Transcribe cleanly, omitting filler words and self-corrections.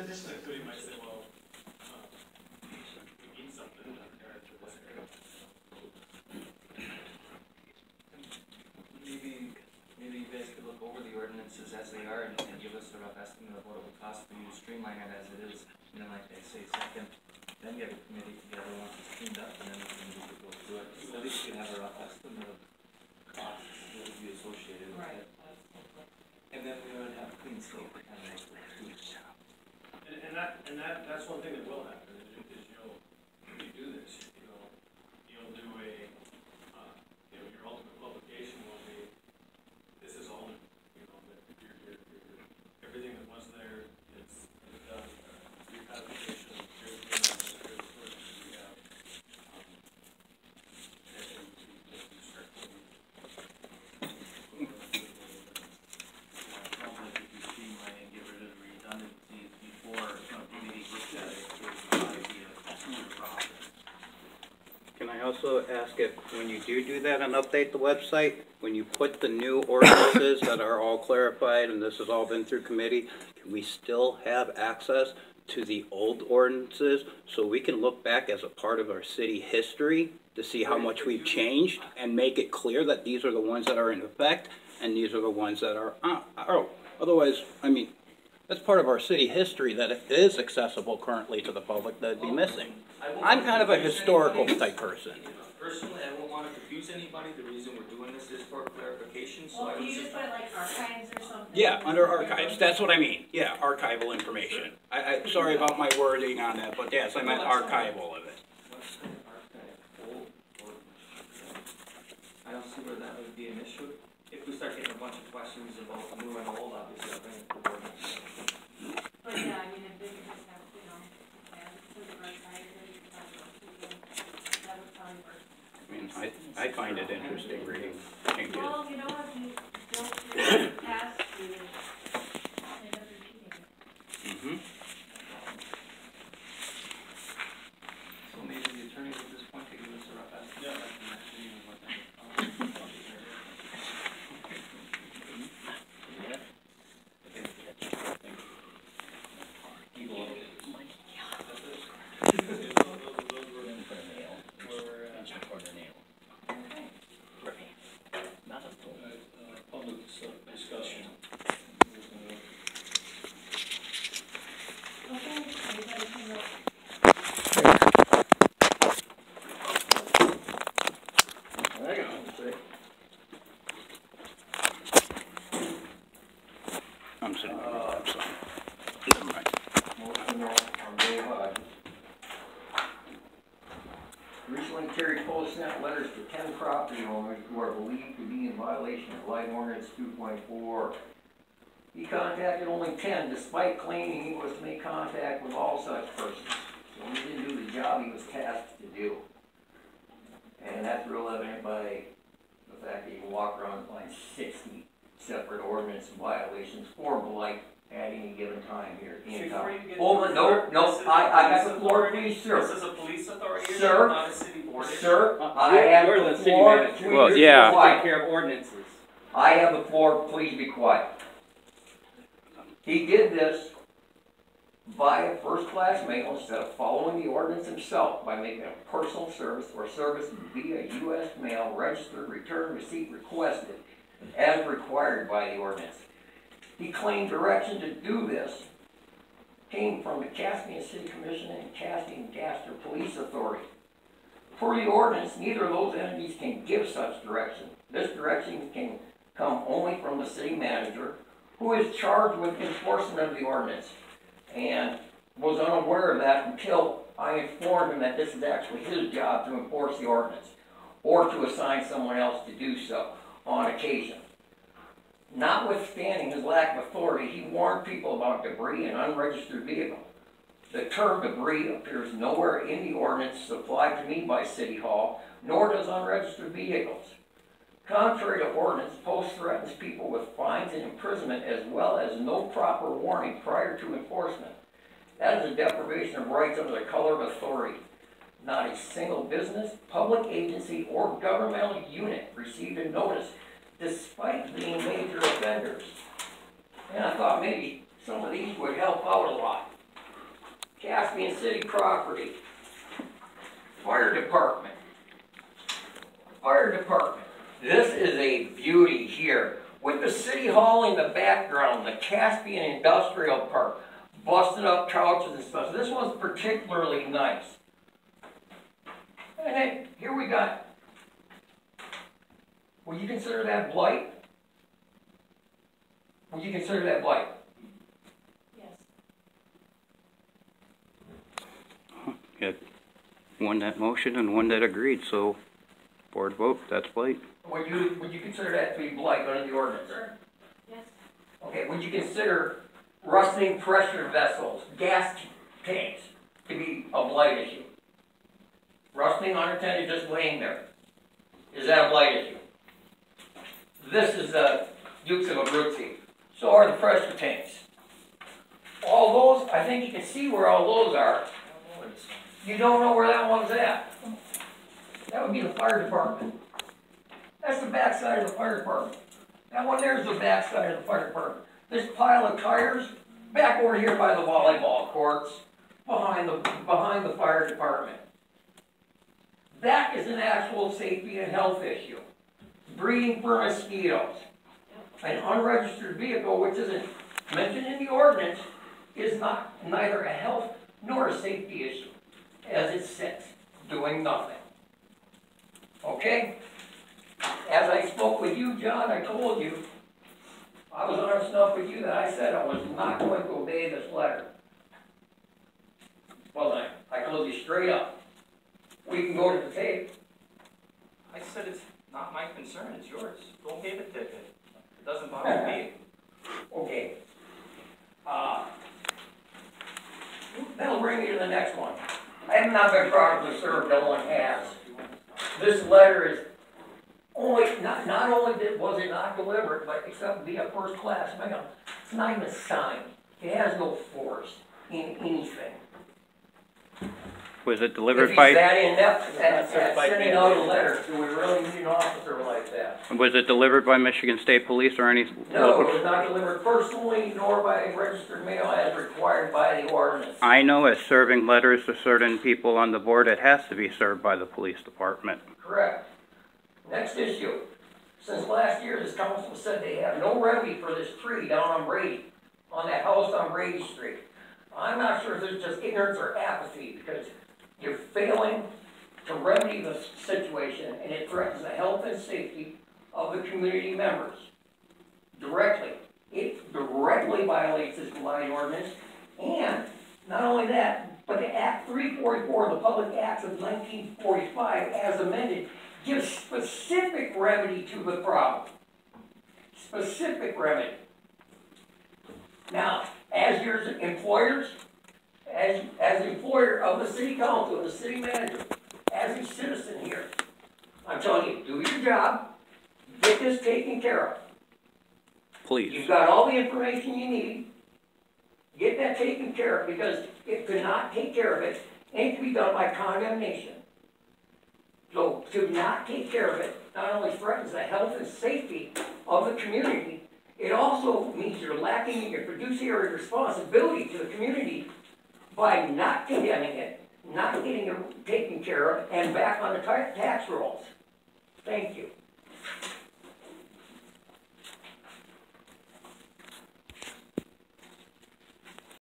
addition to that, you might say, well, we need something in regard to this area. Maybe you guys could look over the ordinances as they are and give us a rough estimate of what it would cost for you to streamline it as it is. And then, like I say, second, then get a committee together once it's cleaned up, and then we can go through it. So at least you can have a rough estimate of costs that would be associated with it. And then we would have a clean slate to kind of make the that's one thing that will happen is you'll, when you do this, you'll do a, your ultimate publication will be, this is all, everything that was there, it's done, recodification, here's the amendments, here's the work we have, and you start putting, sounds like if you streamline and get rid of the redundancies before some committee looks at it, it would be a smoother process. Can I also ask if, when you do that and update the website, when you put the new ordinances that are all clarified and this has all been through committee, can we still have access to the old ordinances so we can look back as a part of our city history to see how much we've changed and make it clear that these are the ones that are in effect and these are the ones that are, otherwise, I mean, that's part of our city history that it is accessible currently to the public that'd be missing. I'm kind of a historical type person. Personally, I won't want to confuse anybody. The reason we're doing this is for clarification. So well, can you just put like archives or something? Yeah, under archives. That's what I mean. Yeah, archival information. I'm sorry about my wording on that, but yes, I meant archival of it. I don't see where that would be an issue. If we start getting a bunch of questions about new and old, obviously I'll bring it to the board. But yeah, I mean, if they could just have, add to the archive, that would probably work. I mean, I find it interesting reading changes. Well, if you don't through the past, you end up repeating it. Mm-hmm. So maybe the attorneys at this point could give us a rough estimate. Yeah. Like the next meeting and what that discussion. Okay, anybody can look. I'm sitting on the website. Never mind. Recently carried post-sent letters to 10 property owners who are believed to be in violation of Light Ordinance 2.4. He contacted only 10 despite claiming he was to make contact with all such persons. So he didn't do the job he was tasked to do. And that's real evident by the fact that he can walk around and find 60 separate ordinance violations for blight at any given time here in town. I got the floor, please, sir. This is a police authority, sir, not a city board. Sir, I have the floor. Well, yeah. Take care of ordinances. I have the floor. Please be quiet. He did this via first-class mail instead of following the ordinance himself by making a personal service or service via U.S. mail, registered, return, receipt requested as required by the ordinance. He claimed direction to do this came from the Caspian City Commission and Caspian Gaster Police Authority. Per the ordinance, neither of those entities can give such direction. This direction can come only from the city manager, who is charged with enforcement of the ordinance, and was unaware of that until I informed him that this is actually his job to enforce the ordinance, or to assign someone else to do so on occasion. Notwithstanding his lack of authority, he warned people about debris and unregistered vehicles. The term debris appears nowhere in the ordinance supplied to me by City Hall, nor does unregistered vehicles. Contrary to ordinance, post threatens people with fines and imprisonment as well as no proper warning prior to enforcement. That is a deprivation of rights under the color of authority. Not a single business, public agency, or governmental unit received a notice despite being major offenders. And I thought maybe some of these would help out a lot. Caspian City property. Fire department. Fire department. This is a beauty here. With the city hall in the background, the Caspian Industrial Park, busted up couches and stuff. This one's particularly nice. And then, here we got, would you consider that blight? Would you consider that blight? Yes. Got one that motioned and one that agreed, so board vote, that's blight. Would you consider that to be blight under the ordinance? Sure. Yes. Okay, would you consider rusting pressure vessels, gas tanks, to be a blight issue? Rusting unattended, just laying there. Is that a blight issue? This is the Dukes of Abruzzi. So are the pressure tanks. All those, I think you can see where all those are. You don't know where that one's at. That would be the fire department. That's the backside of the fire department. That one there's the backside of the fire department. This pile of tires, back over here by the volleyball courts, behind the fire department. That is an actual safety and health issue. Breeding for mosquitoes. An unregistered vehicle, which isn't mentioned in the ordinance, is neither a health nor a safety issue, as it sits, doing nothing. Okay? As I spoke with you, John, I told you, I was on snuff with you that I said I was not going to obey this letter. Well, I told you straight up. We can go to the tape. I said it's not my concern, it's yours. Don't pay the ticket. It doesn't bother me. Okay. That'll bring me to the next one. I have not been properly served, no one has. This letter is only, not only was it not delivered, but except via first class mail, it's not even signed. It has no force in anything. Was it If delivered he's by, that inept at sending out a letter, do we really need an officer like that? was it delivered by Michigan State Police or any No, local? it was not delivered personally nor by registered mail as required by the ordinance. I know as serving letters to certain people on the board, it has to be served by the police department. Correct. Next issue. Since last year, this council said they have no remedy for this tree down on Brady, on that house on Brady Street. I'm not sure if it's just ignorance or apathy, because you're failing to remedy the situation, and it threatens the health and safety of the community members. Directly. It directly violates this blight ordinance, and not only that, but the Act 344, the Public Acts of 1945, as amended, gives specific remedy to the problem. Specific remedy. Now, as your employers, as employer of the city council, the city manager, as a citizen here, I'm telling you, do your job, get this taken care of. Please. You've got all the information you need, get that taken care of, because if to not take care of it, ain't to be done by condemnation. So to not take care of it not only threatens the health and safety of the community, it also means you're lacking in your fiduciary responsibility to the community by not condemning it, not getting it taken care of, and back on the tax rolls. Thank you.